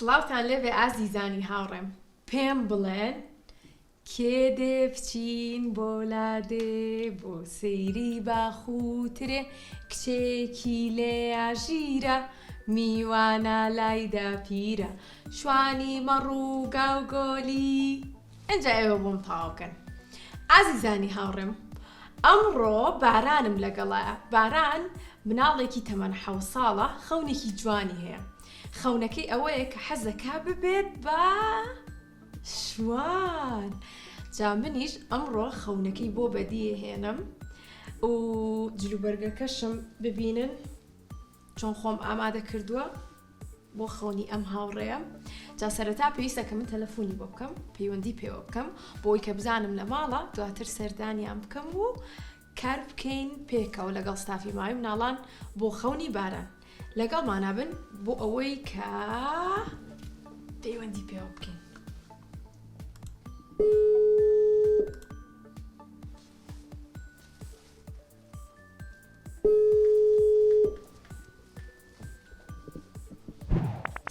سڵاوتان لێبێ ئازیزانی هاوڕێم پێم بڵێن کێ دێ بچین بۆ لادێ بۆ سەیری باخووترێ کچێکی لێ ئاژیرە میوانە لایدا پیرە شوانی مەڕووگا و گۆلی ئەنجا ئێوە بۆم تاوکەن. ئازیزانی هاوڕێم ئەمڕۆ بارانم لەگەڵایە. باران مناڵێکی تەمەن 7 ساڵە خەونێکی جوانی هەیە. خەونەکەی ئەوەیە کە حەزەکە ببێت بە شوان. جا منیش ئەمڕۆ خەونەکەی بۆ بەدیە هێنم و جلوبەرگەکەشم ببینن چۆن خۆم ئامادە کردووە بۆ خەونی ئەم هاوڕێە. جا سەرەتا پێویستە کە من تەلەفۆنی بۆ بکەم پەیوەندی پێوە بکەم بۆی کە بزانم لە ماڵە دواتر سەردانیان بکەم و کار بکەین پێکەوە لەگەڵ ستافی ماوەی مناڵان بۆ خەونی باران لەگەڵمانە بن بۆ ئەوەی کە پەیوەندی پێوە بکەین.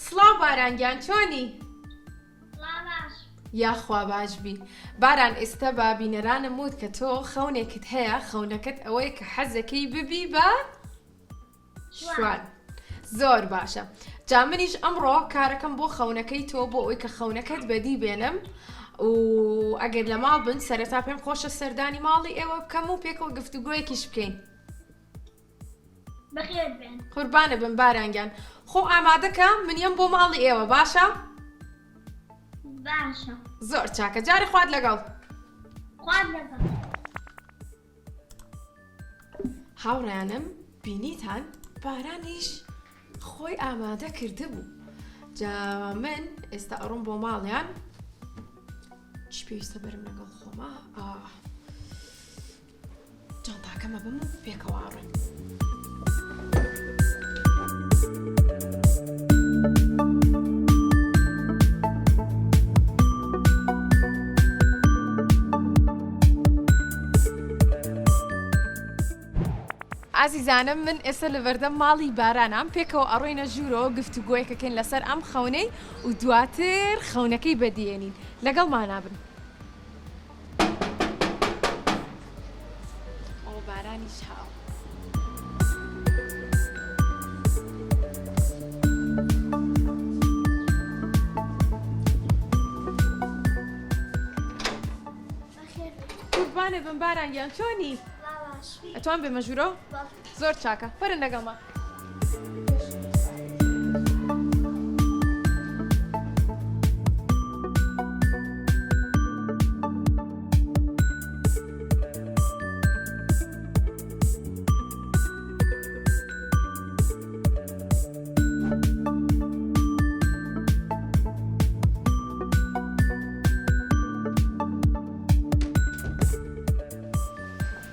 سڵاو بارانگیان چۆنی؟ یاخوا باش بی. باران ئێستا بە بینەرانم وت کە تۆ خەونێکت هەیە خەونەکەت ئەوەی کە حەزەکەی ببی بە شوان. زۆر باشە. جا منیش ئەمڕۆ کارەکەم بۆ خەونەکەی تۆ بۆ ئەوی کە خەونەکەت بەدی بێنم و ئەگەر لە ماڵ بن سەرەتا پێم خۆشە سەردانی ماڵی ئێوە بکەم و پێکەوە گفتوگۆیەکیش بکەین. بەخێر بێن. قوربانە بن بارانگیان. خۆ ئامادەکە منیم بۆ ماڵی ئێوە باشە؟ باشە. زۆر چاکە جارێ خوارد لەگەڵ. خوارد لەگەڵ. هاوڕێنم بینیتان بارانیش خۆی ئامادە کرده بوو. جا من ئێستا ئەڕۆم بۆ ماڵیان چی پێویستە بەرم لەگەڵ خۆمە؟ جانتاکەمە بم و پێکەوە ئاڕێم. ئازیزانم من ئێستا لە بەردەم ماڵی بارانام پێکەوە ئەڕۆینە ژوورەوە گفتوگۆیەکەکەین لەسەر ئەم خەونەی و دواتر خەونەکەی بەدیێنین لەگەڵمانە بن. ئەو بارانیش هاو. قوربانێ بن بارانگیان چۆنی؟ ئەتوان بێمە ژوورەوە؟ زۆر چاکە بەرن لەگەڵمە.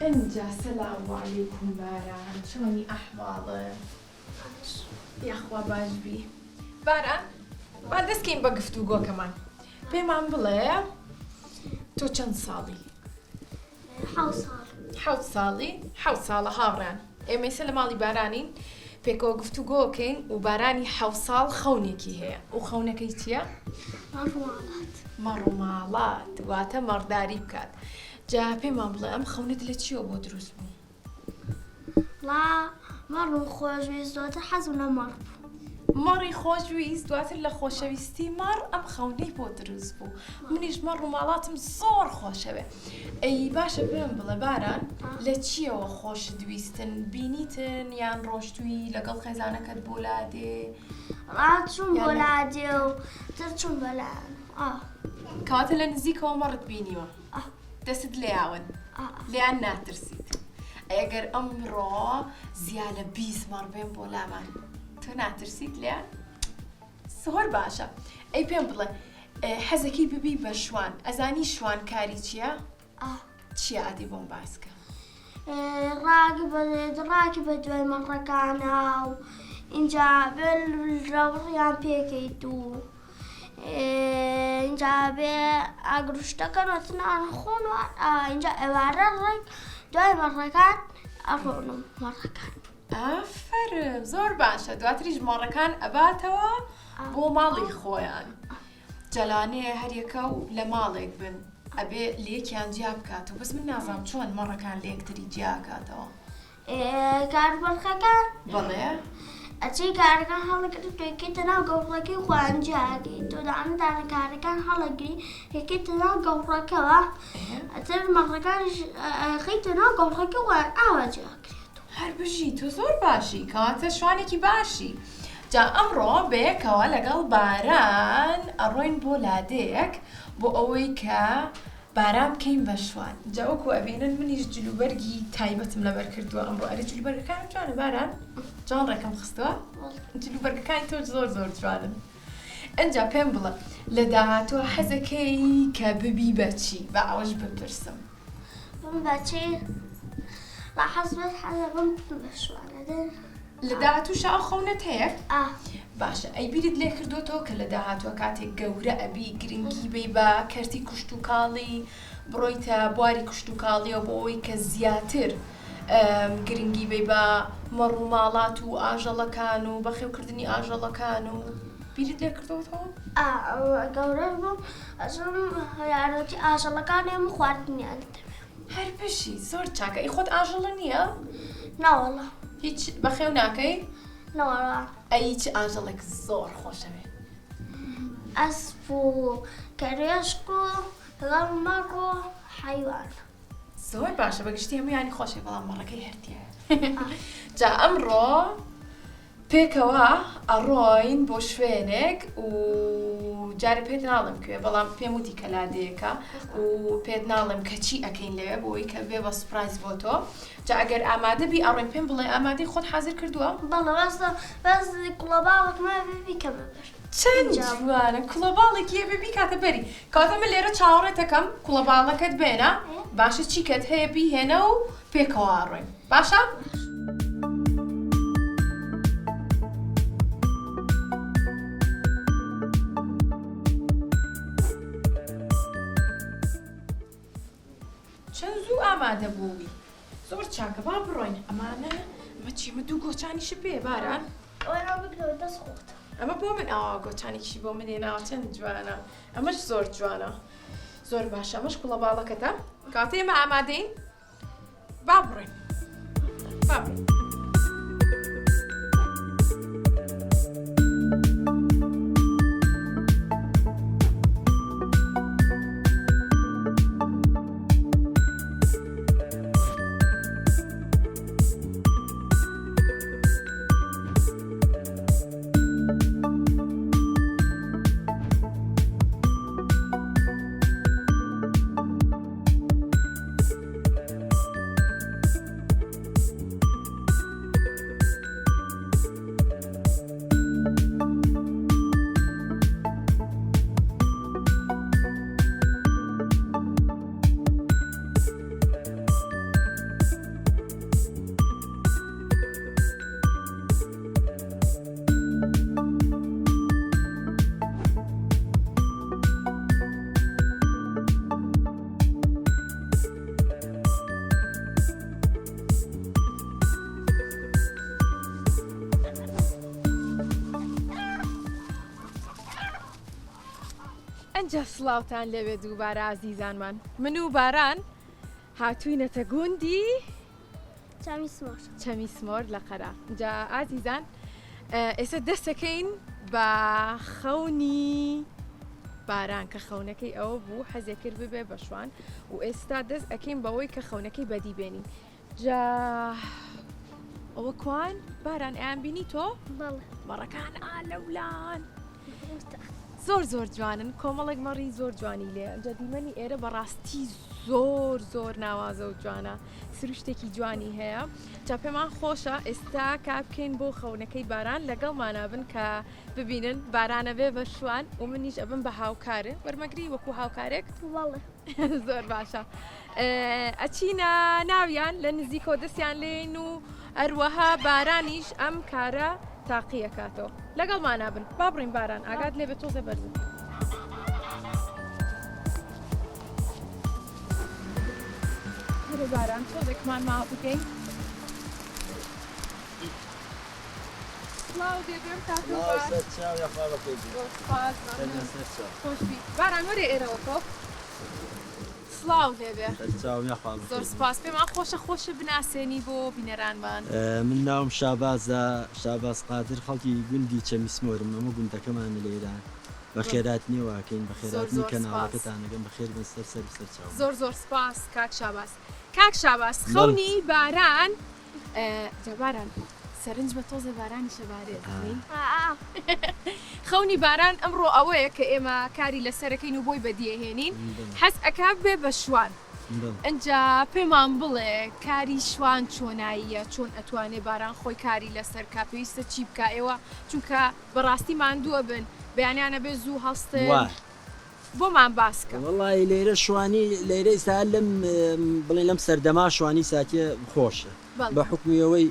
ئەنجا سەلام عەلەیکوم باران چۆنی ئەحواڵە؟ یاخوا باش بی. باران با دەستکەین بە گفتوگۆکەمان. پێمان بڵێ تۆ چەند ساڵی؟ 7 ساڵ. 7 ساڵی؟ 7 ساڵە هاوڕێن. ئێمە ئێستا لە ماڵی بارانین پێکەوە گفتوگۆکەین و بارانی 7 ساڵ خەونێکی هەیە. و خەونەکەی چییە؟ مەڕووماڵات. مەڕووماڵات واتە مەڕداری بکات. جا پێمان بڵێ ئەم خەونت لە چیەوە بۆ دروست بوو؟ مەڕوو خۆشویست دواتر حەزم لە مەڕ بوو. مەڕی خۆشویست دواتر لە خۆشەویستی مەڕ ئەم خەونەی بۆ دروست بوو. منیش مەڕووماڵاتم زۆر خۆشەوێ. ئەی باشە پێم بڵێ باران لە چیەوە خۆشت دویستن؟ بینیتن یان ڕۆشتووی لەگەڵ خێزانەکەت بۆ لادێ؟ چوون بۆ لادێ و تر چوون بە لایەن. کەواتە لە نزیکەوە مەڕت بینیوە؟ دەست لێیاون لێیان ناترسیت. ئەگەر ئەمڕۆ زیاد لە 20 مەڕ بێن بۆ لامان تۆ ناترسیت لێیان؟ زۆر باشە. ئەی پێم بڵێ حەزەکەی ببی بە شوان. ئەزانی شوان کاری چییە؟ چییە ئادی بۆم باسکە؟ ڕاکی بە دوای مەڕەکانە و اینجا ڕەوڕیان پێکەیت و اینجا بێ ئاگروشتەکە نەتنان خۆنوان اینجا ئێوارە ڕێک دوای مەڕەکان ئەڕۆنم مەڕەکان. ئافرم زۆر باشە دواتری ژمارەکان ئەباتەوە بۆ ماڵی خۆیان جەلانەیە هەریەکە و لە ماڵێک بن ئەبێ لێکیان جیا بکاتەوە بەس من نازانم چۆن مەڕەکان لە یەکتری جیاکاتەوە کاربڕخەکان بەڵێ ئەچی کارەکان هەڵەگری توێکێتە ناو گەوڕەکەی خۆیان جیاگەی تۆ دانەدانە کارەکان هەڵەگری یەکێتە ناو گەوڕەکەەوە ئەتر مەڕەکان خەیتە ناو گەوڕەکە خۆیان ئاوا جیاکرێت هەر بژی تۆ زۆر باشی کەواتە شوانێکی باشی جا ئەمڕۆ بەیەکەوە لەگەڵ باران ئەڕۆین بۆ لادەیەک بۆ ئەوەی کە باران بکەین بە شوان جا وەکو ئەبێنن منیش جلوبەرگی تایبەتم لەبەر کردووە ئەمڕۆ ئەرە جلوبەرگەکانم جوانە باران جوان ڕێکم خستووە جلوبەرگەکانی تۆ زۆر زۆر جوانن ئەنجا پێم بڵە لە داهاتوە حەزەکەی کە ببی بەچی بە ئەوەش بپرسم بم بەچی لا حەزبێت حەزەبم بە شوانەدە لە داهاتوو شاو خەونەت هەیە ئاه باشە ئەی بیرت لێ کردوتەوە کە لە داهاتوە کاتێک گەورە ئەبی گرنگی بی بە کەرتی کوشت و کاڵی بڕۆیتە بواری کوشت و کاڵیەوە بۆ ئەوەی کە زیاتر گرنگی بی بە مەڕ و ماڵات و ئاژەڵەکان و بەخێوکردنی ئاژەڵەکان و بیرت لێ کردوتەوە؟ گەورە بووم ئەچم یارەتی ئاژەڵەکانێم خواردنیان هەر بشی زۆر چاکە ئەی خۆت ئاژەڵە نییە؟ ناوەڵە هیچ بەخێو ناکەی؟ ناوەڵە ئەی هیچ ئاژەڵێک زۆر خۆشەوێ ئەسپ و کەرێشک و لەگەڵ مەڕ و حەیوان زۆر باشە بەگشتی هەموویانی خۆشێ بەڵام مەڕەکەی هەرتیە جا ئەمڕۆ پێکەوە ئەڕۆین بۆ شوێنێک و جارە پێت ناڵم کوێ بەڵام پێم وتی کە لادەیەکە و پێت ناڵم کە چی ئەەکەین لەوێ بۆی کە بێ بە سوپرایز بۆ تۆ جا ئەگەر ئامادە بی ئەڕۆین پێم بڵێ ئامادەی خۆت حازر کردووە؟ بەڵێ بەس کوڵەباڵێکمە ببیکە ببەر چەند جوانە کوڵەباڵێکی ببی کاتە بەری کاتە من لێرە چاوەڕێتەکەم کوڵەباڵەکەت بێنە باشە چیکەت هەیە بیهێنە و پێکەوە ئاڕۆین باشە؟ چەند زوو ئامادە بووی زۆر چاکە با بڕۆین ئەمانە ئەمە چیمە دوو گۆچانیش پێ باران ئەوەنەوە بگرەوە دەست خۆت ئەمە بۆ من ئاوا گۆچانێکی بۆ منێناوە چەند جوانە ئەمەش زۆر جوانە زۆر باشە ئەمەش کوڵەباڵەکەتە کاتە ئێمە ئامادەین با بڕۆین با بڕۆین ئەنجا سڵاوتان لەوێ دووبارە ئازیزانمان من و باران هاتووینەتە گوندی چەمیسمۆر لە قەرا جا ئازیزان ئێستا دەستەکەین بە خەونی باران کە خەونەکەی ئەوە بوو حەزێ کرد ببێ بە شوان و ئێستا دەست ئەکەین بەوەی کە خەونەکەی بەدی بێنین جا ئەوە کوان باران ئەیان بینی تۆ؟ بەڵێ مەڕەکان ئالەولان زۆر زۆر جوانن کۆمەڵێک مەڕی زۆر جوانی لێ ئەنجا دیمەنی ئێرە بەڕاستی زۆر زۆر ناوازە و جوانە سروشتێکی جوانی هەیە جا پێمان خۆشە ئێستا کابکەین بۆ خەونەکەی باران لەگەڵمانە بن کە ببینن بارانە بێ بە شوان و منیش ئەبم بە هاوکارە وەرمەگری وەکو هاوکارێک بەڵێ زۆر باشە ئەچینە ناویان لە نزیکۆ دەستیان لێن و ئەروەها بارانیش ئەم کارە تاقیەکاتەوە لەگەڵمانە بن با بڕین باران ئاگات لێ بە تۆزە بەرزن باران تۆزێکمان ماوە بکەین سڵاو دێبێم کاتۆ الله باش. سەر چاو یا خاڵەکەی سپاس سەر چاو خۆشبی باران وەرێ ئێرەوە تۆ سڵاو دێبێ سەر چاو یا خاڵەکەی زۆر سپاس پێمان خۆشە بناسێنی بۆ بینەرانمان. من ناوم شابازە شاباز قادر خەڵکی گوندی چەمیسمۆرم ئەمە گوندەکەمانە لێران بە خێرات نیێواکەین بە خێراتنی کەناڵەکەتانەگەم بە خێر بن سەر چاو زۆر سپاس کاک شاباس خەونی باران جەباران سەرنجمە تۆزە بارانی شەبارێت خەونی باران ئەمڕۆ ئەوەیە کە ئێمە کاری لەسەرەکەین و بۆی بەدیهێنین حەز ئەکا بێ بە شوان ئەجا پێمان بڵێ کاری شوان چۆناییە چۆن ئەتوانێ باران خۆی کاری لەسەر کا پێویستە چی بکە ئێوە چونکە بەڕاستی ماندووە بن بەیانیانە بێ زوو هەڵستن بۆمان باسکە وڵی لێرە شوانی لێرە ئێستا لەم بڵێن لەم سەردەما شوانی ساتیە خۆشە بە حکومیەوەی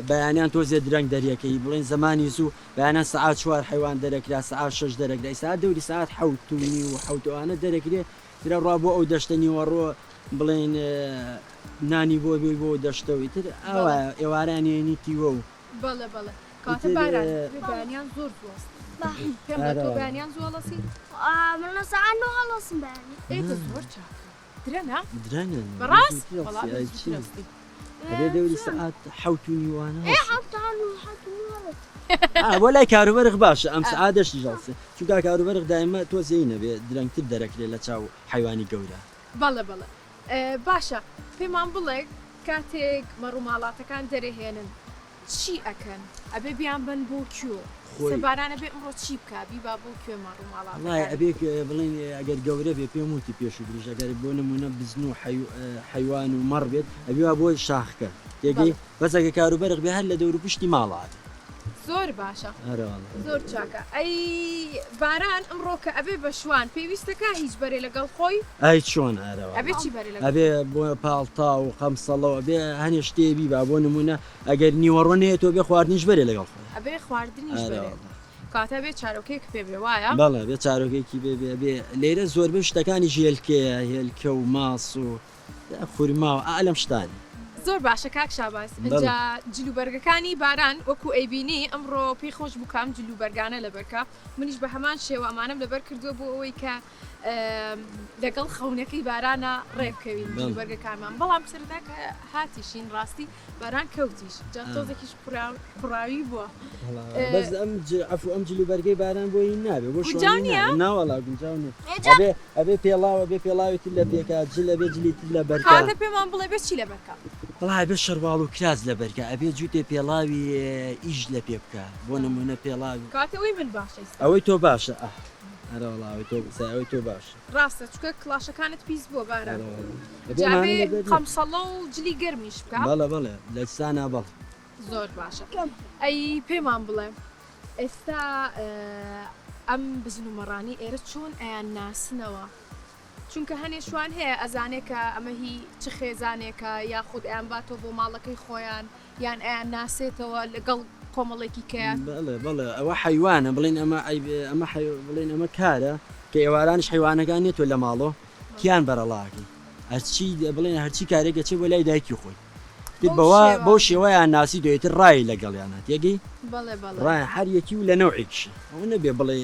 بەیانیان تۆزێ درەنگ دەریەکەی بڵێن زمانی زوو بەیانان سعات 4 حیوان دەرەکرا سعات 6 دەرەکرا ئێستا دەوری سعات حوتنی و حوتوانە دەرەکرێ درە ڕوا بۆ ئەو دەشتنی وەڕۆ بڵێن نانی بۆ بێ بۆ دەشتەوەی تر ئەوە ئێوارانێنی تیوە و بەڵێ کاتە باران بەیانیان زۆر دۆست پێم لە تۆ بەیانیان زۆڵەسی من لە سەعات 9 هەڵەسم بەیانی ئێتە زۆر چاکە درەنا درەنە بەڕاست ئەبێ دەوری سعات حوتنی وانە حوتان و بۆ لای کاروبەرق باشە ئەم سعادەشتی ژڵسێ چونکە کاروبەرق دایمە تۆزێی نەبێ درەنگتر دەرەکرێت لە چاو حیوانی گەورە بەڵێ باشە پێمان بڵێ کاتێک مەڕووماڵاتەکان دەرەهێنن چی ئەکەن ئەبێ بیان بن بۆ کوێ سەبارانە بێ ئەمڕۆ چی بکە بیبا بۆ کوێ مەڕووماڵات ئەبێ بڵێن ئەگەر گەورە بێ پێم وتی پێش و دروژ ئەگەر بۆ نمونە بزن و حیوان و مەڕ بێت ئەبیوا بۆی شاخکە تێگەی بەسەکە کاروبەرق بێ هەر لە دەور پشتی ماڵات زۆر باشە زۆر چاکە ئەی باران ئەمڕۆ کە ئەبێ بە شوان پێویستەکە هیچ بەرێ لەگەڵ خۆی ئەی چۆن ئارەوە ئەبێ بۆ پاڵتا و قەمسەڵەوە بێ هەنێ شتێبی با بۆ نمونە ئەگەر نیوەڕۆنێت تۆ بێ خواردنیش بەرێ لەگەڵ خۆی ئەبێ خواردنیش کاتە بێ چارۆکێک پێ بێ وایە بەڵێ بێ چارۆکێکی بێ لێرە زۆربەی شتەکانی ژێلکەیە هێلکە و ماس و خورما و ئالەم شتانی زۆر باشە کاک شاباز اینجا جلوبەرگەکانی باران وەکو ئەیبینی ئەمڕۆ پێی خۆش بکەم جلوبەرگانە لەبەرکە منیش بە هەمان شێوە ئەمانم لەبەر کردووە بۆ ئەوەی کە لەگەڵ خەونەکەی بارانە ڕێبکەوین جلوبەرگەکانمان بەڵام سەردا کە هاتیشین ڕاستی باران کەوتیش جا تۆزێکیش کوڕاوی بووە بەس ئەم جلوبەرگەی باران بۆی نابێ بۆ ناوەڵا گونجاو ئەبێ پێڵاوە بێ پێڵاوی تر لە پێکا جلە بێ جلی تر لە بەرکە کاتە پێمان بڵێ بێ چی لە بەرکە بەڵای بێ شەرواڵ و کراز لە بەرکە ئەبێ جووتێ پێڵاوی ئیش لە پێ بکە بۆ نمونە پێڵاوی کاتەوەی من باشە ئەوەی تۆ باشە ئەوەی تۆ باشە ڕاستە چکە کلاشەکانت پیس بۆ باران قەمسەڵە و جلی گەرمیش بکە بەڵێ لە سانە بەڵ زۆر باشە ئەی پێمان بڵێ ئێستا ئەم بزن و مەڕانی ئێرە چۆن ئەیان ناسنەوە چونکە هەنێ شوان هەیە ئەزانێت کە ئەمە هی چ خێزانێکە یاخود ئەیان باتەوە بۆ ماڵەکەی خۆیان یان ئەیان ناسێتەوە لەگەڵ کۆمەڵێکی کات بەڵێ ئەوە حیوانە بڵێن بڵێن ئەمە کارە کە ئێوارانش حیوانەکان نێتۆ لە ماڵۆ کیان بەرەڵاکی هەرچی بڵێن هەرچی کارێکە چێ بۆ لای دایکی خۆی بەوە بۆ شێوەیان ناسی دێتتر ڕای لەگەڵیانات یەگەی ڕای هەر یەکی و لە نەوعێکیشە ئەوە نەبێ بڵێ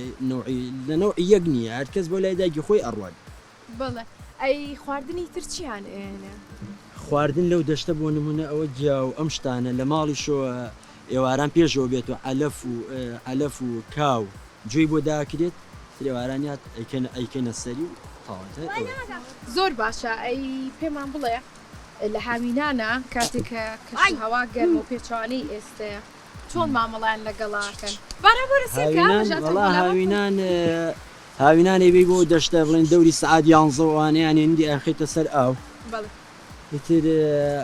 لە نەوعی یەک نییە هەرکەس بۆ لای دایکی خۆی ئەڕوات بڵێ ئەی خواردنی ترچیان ئێنە خواردن لەو دەشتە بۆ نمونە ئەوە جیا و ئەم شتانە لە ماڵی شۆ ئێواران پێشەوە بێت و ئەلەف و کاو گوێی بۆ داکرێت ئێوارانیات ئەیکەنە سەری و تاواتە زۆر باشە ئەی پێمان بڵێ لە هاوینانە کاتێکە کەش هەوا گەرم و پێچوانەی ئێستەیە چۆن مامەڵیان لەگەڵاکەن هاوینانی بێ بۆ دەشتە بڵێن دەوری سعات 11وانیان هێندی ئەخیتە سەر ئاو ئیتر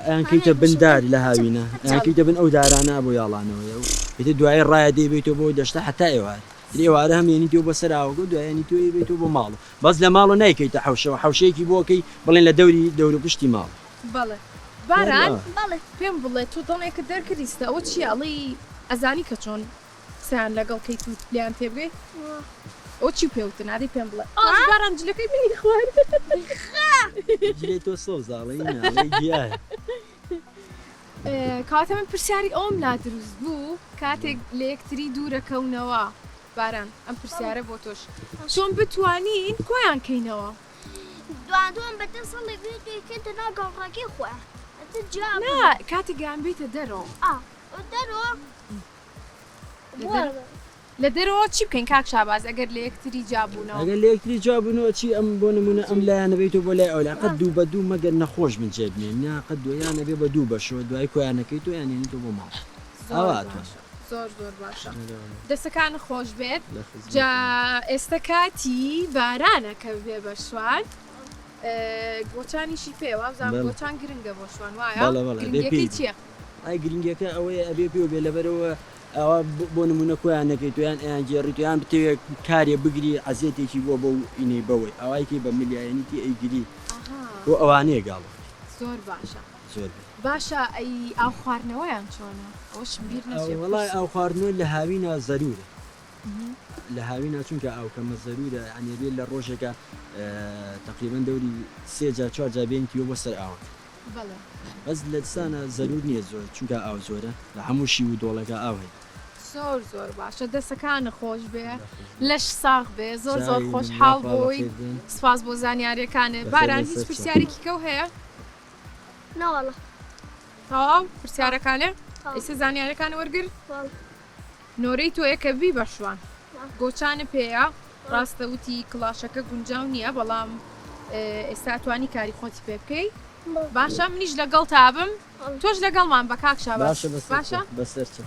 ئەیانکەیتە بنداری لە هاوینە ئەیانکەیتە بن ئەو دارانە بۆ یاڵانەوەی و ئیتر دوای ڕایە دەیبێتەوە بۆ دەشتە حتا ئێوار ئێوارە هەمێنی تۆ بە سەراوەگە دوایانی تۆ بێتەوە بۆ ماڵ بەس لە ماڵ و نایکەیتە حوشەوە حوشەیەکی بۆکەی بڵێن لە دەوری پشتی ماڵ بەڵێ باران پێم بڵێ تۆ دڵێکە دەرکردیستە ئەوە چیاڵی ئەزانی کە چۆن سیان لەگەڵ کەیت و لیان پێبێ ئەو چی پێوتە نادی پێم بڵێ باران جلەکەی بینی خوارد تۆ سۆزاڵی کاتە من پرسیاری ئەوم نادروست بوو کاتێک لە یەکتری دوورەکەونەوە باران ئەم پرسیارە بۆ تۆش چۆن بتوانین کۆیان کەینەوە دوان بەتە سەڵێکی توێکێتە ناو گەڕڕەکەی خۆ نا کاتی گیان بیتە دەرەوە دەرەوە لە دەرەوە چی بکەین کاک شاباز ئەگەر لە یەکتری جابوونەوە ئەگەر لە یەکتری جواببوونەوە چی ئەم بۆ نمونە ئەم لایەنە بێتەوە بۆ لای ئەولا قەت دوو بە دوو مەگەر نەخۆش من جێ بنێن یا قەت دویانە بێ بە دوو بەشەوە دوای کۆیانەکەی تۆ یانێنیتەوە بۆ ماڵ زۆر باشە دەستەکان خۆش بێت جا ئێستا کاتی بارانە کە بێ بە شوان گۆچانیشی پێوە بزانام گۆچان گرنگە بۆ شوان وایە گرنگەکەی چییە؟ ئای گرنگەکە ئەوەیە ئەبێ پێ بێ لەبەرەوە ئەوە بۆ نمونە کۆیانەکەی تویان ئەیان گێڕی تویان بتەوێت کارێ بگری عەزیەتێکی بۆ بەو ئینەی بەوەی ئەوایکی بە ملیایەنیتی ئەیگری بۆ ئەوانەیە گاڵە زۆر باشە زۆر باشە ئەی ئاو خواردنەوەیان چۆنە ئەوش بیر نەچێت وەڵای ئاو خواردنەوە لە هاوینە زەرورە لە هاوینە چونکە ئاوکەمە زەرورە ئەنێبێت لە ڕۆژێکە تقریبان دەوری 3 جار 4 جار بێنیتیوە بۆ سەر ئاوە بەس لە دسانە زەرور نییە زۆر چونکە ئاو زۆرە لە هەموو شی و دۆڵەکە ئاو هەیە زۆر باشە دەستەکانە خۆش بێ لەش ساغ بێ زۆر خۆش حاڵ بووی سپاس بۆ زانیاریەکانە باران هیچ پرسیارێکی کەو هەیە ناوەڵە تەواو پرسیارەکانە ئێستا زانیاریەکانە وەرگر نۆرەی تۆ یەکە بی بە شوان گۆچانە پێەیە ڕاستە وتی کڵاشەکە گونجاو نییە بەڵام ئێستا توانی کاری خۆتی پێ بکەی باشە منیش لەگەڵ تابم تۆش لەگەڵمان بە کاک شاباش باشە بەسەرچە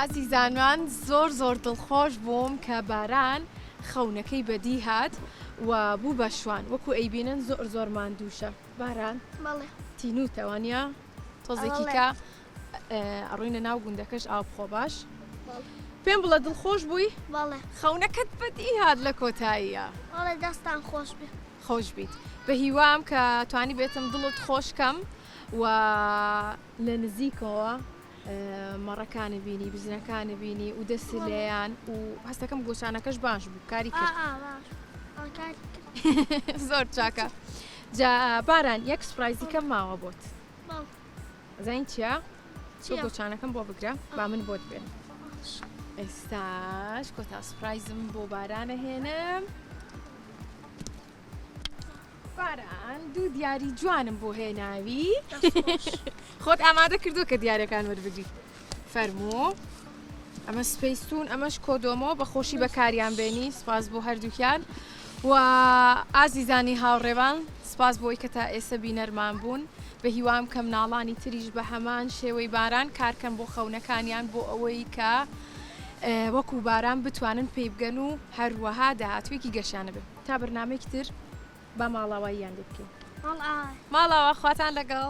ئازیزانمان زۆر دڵخۆش بووم کە باران خەونەکەی بەدی هات و بوو بە شوان وەکو ئەیبینن زۆرمان دووشە باران تینوتەوانە تۆزێکی کە ئەڕوینە ناو گوندەکەش ئاو بخۆ باش پێم بڵە دڵخۆش بووی خەونەکەت بەدی هات لە کۆتاییە دەستان خۆش بیت بە هیوام کە توانی بێتم دڵت خۆشکەم و لە نزیکەوە مەڕەکانە بینی بزنەکانە بینی و دەستی لێیان و هەستەکەم گۆچانەکەش باش بوو کاری کرد زۆر چاکە جا باران یەک سپرایزی کەم ماوە بۆت زین چییە؟ چۆ گۆچانەکەم بۆ بگرە با من بۆت بێن ئێستاش کۆتا سپرایزم بۆ بارانە هێنم باران دوو دیاری جوانم بۆ هێناوی خۆت ئامادە کردو کە دیارەکان وەربگریت فەرموو ئەمە سپەیستون ئەمەش کۆدۆمۆ بە خۆشی بەکاریان بێنی سپاس بۆ هەردووکیان و ئازیزانی هاوڕێوان سپاس بۆی کە تا ئێستا بینەرمان بوون بە هیوام کە مناڵانی تریش بە هەمان شێوەی باران کارکەم بۆ خەونەکانیان بۆ ئەوەی کە وەکو باران بتوانن پێی بگەن و هەروەها داهاتوێکی گەشانە بێت تا بەرنامەیەکی تر بە ماڵاواییان لێ بکەین ماڵاوە خواتان لەگەڵ